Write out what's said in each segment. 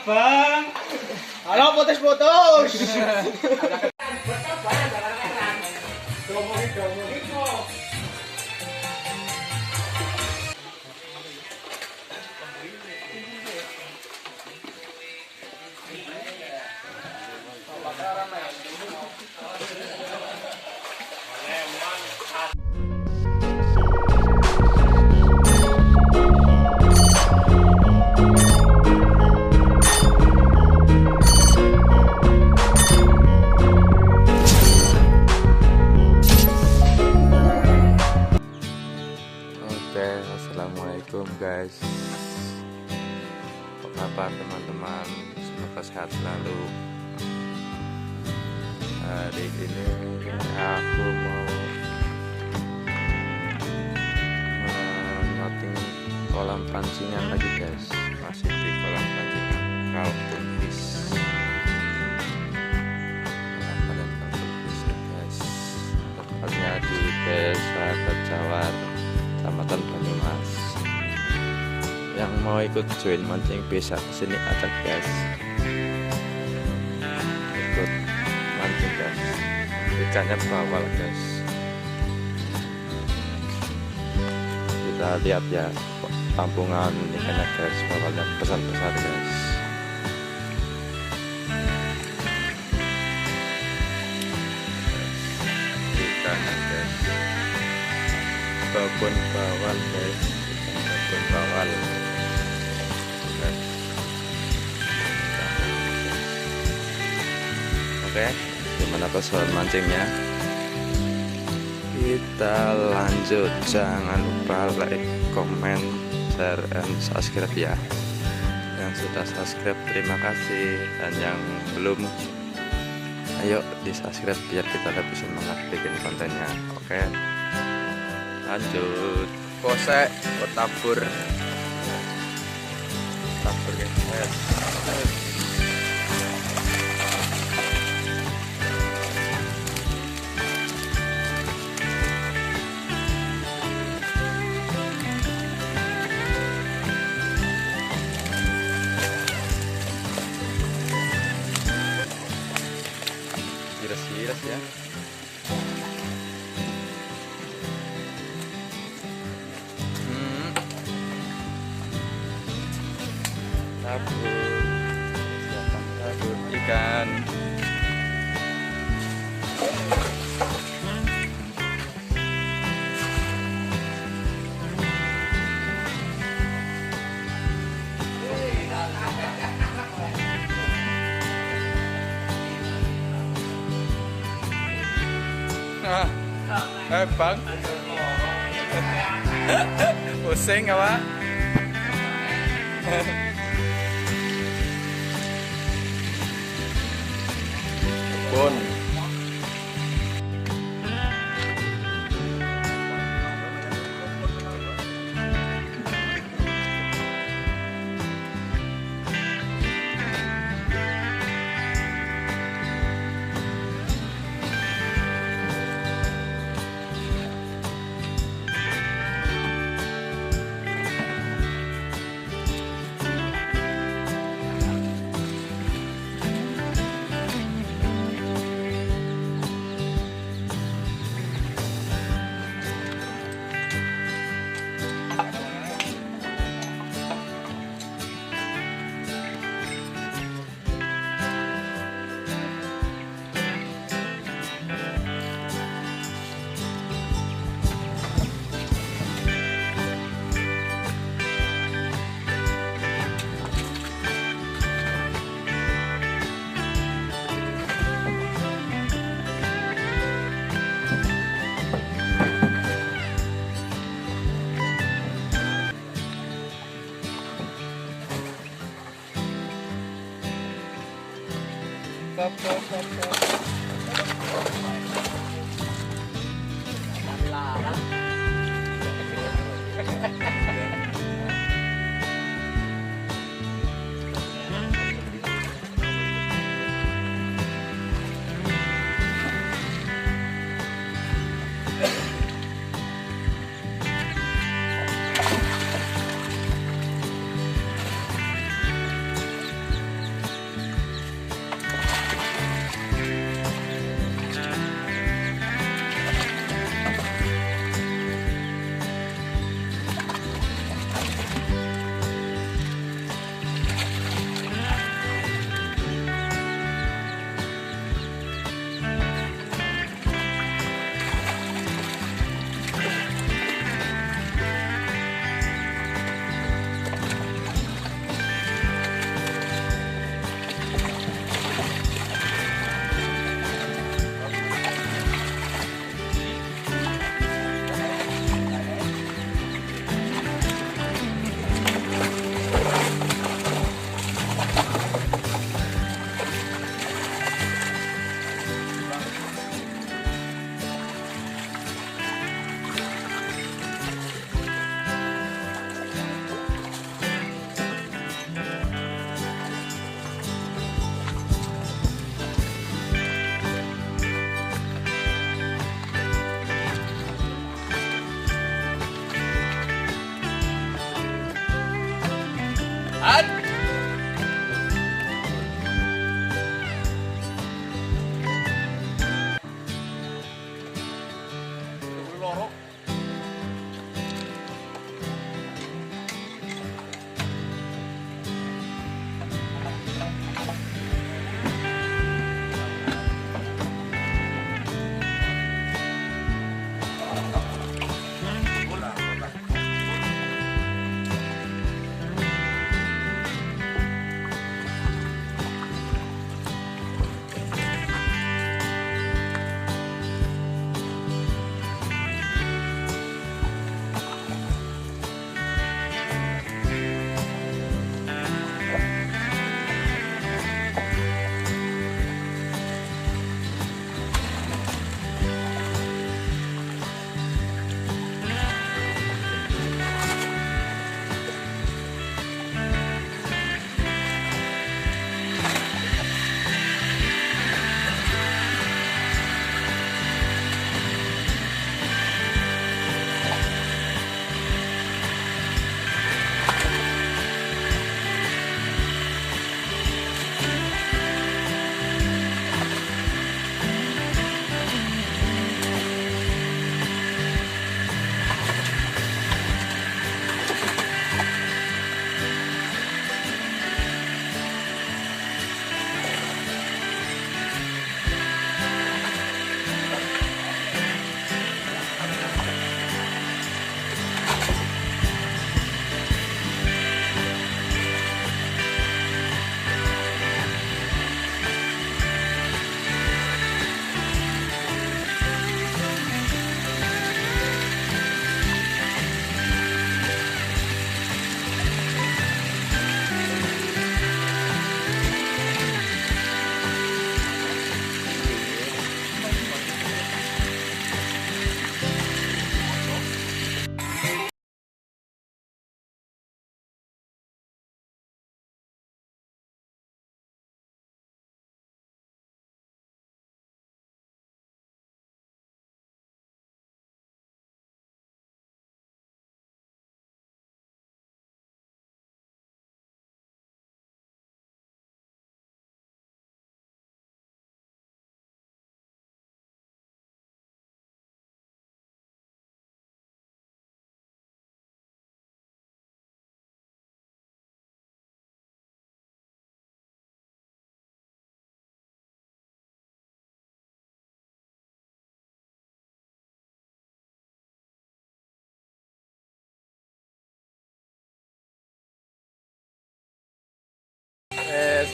Bang. Halo, putus-putus. Oke, assalamualaikum guys. Apa kabar teman-teman? Semoga sehat selalu. Hari ini aku mau noting kolam pancingan lagi guys. Masih di kolam pancingan kalkun fish. Kalian kalkun fish guys. Tepatnya di Desa Kejawar, Kecamatan Banyumas. Yang mau ikut join mancing bisa kesini aja guys. Ikut mancing guys. Ikannya bawal guys. Kita lihat ya tampungan ikannya guys. Bawalnya besar-besar guys. Ikannya guys. Babon bawal guys, babon bawal guys. Oke, gimana keseruan mancingnya? Kita lanjut. Jangan lupa like, comment, share, and subscribe ya. Yang sudah subscribe terima kasih, dan yang belum ayo di subscribe biar kita lebih semangat bikin kontennya. Oke, lanjut. Kosek tabur guys. Iras ya. Tabur ikan. Bang, pusing apa? Bon.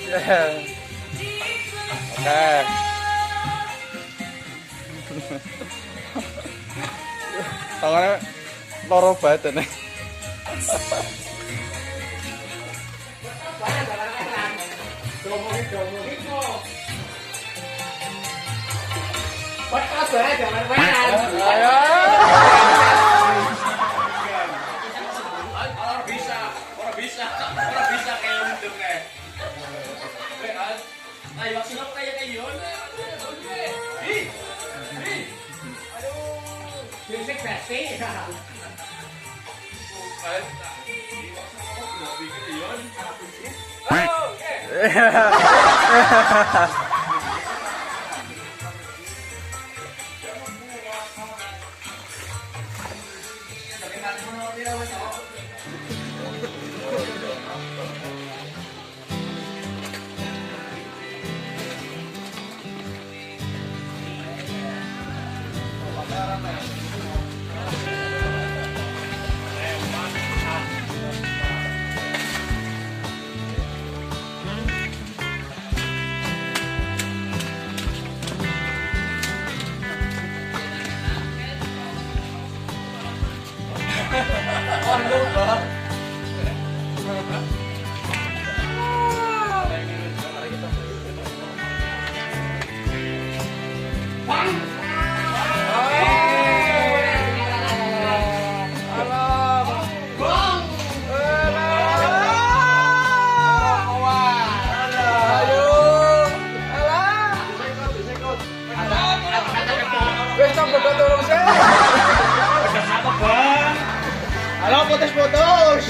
Oke. Tangannya loro banget nih. Orang bisa kayak gitu kayak. Ayo vaksin apa kayak yon? Aduh. Bisik pasti. Halo, putus-putus.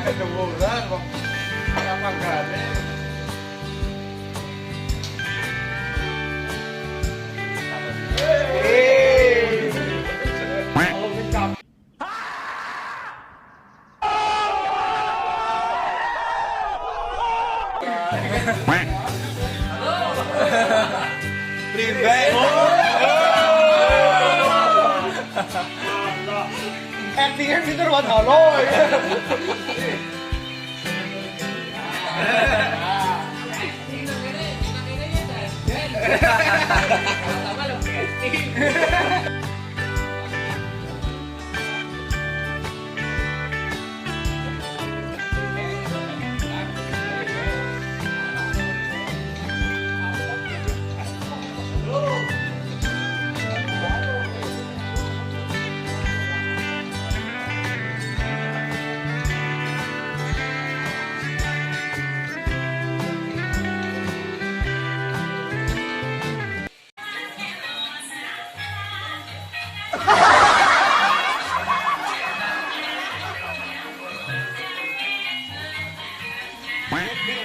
Kedemuran kok. Apa enggak? Actingnya fitur buat halo.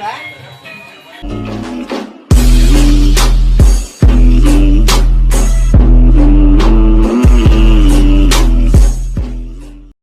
Lah.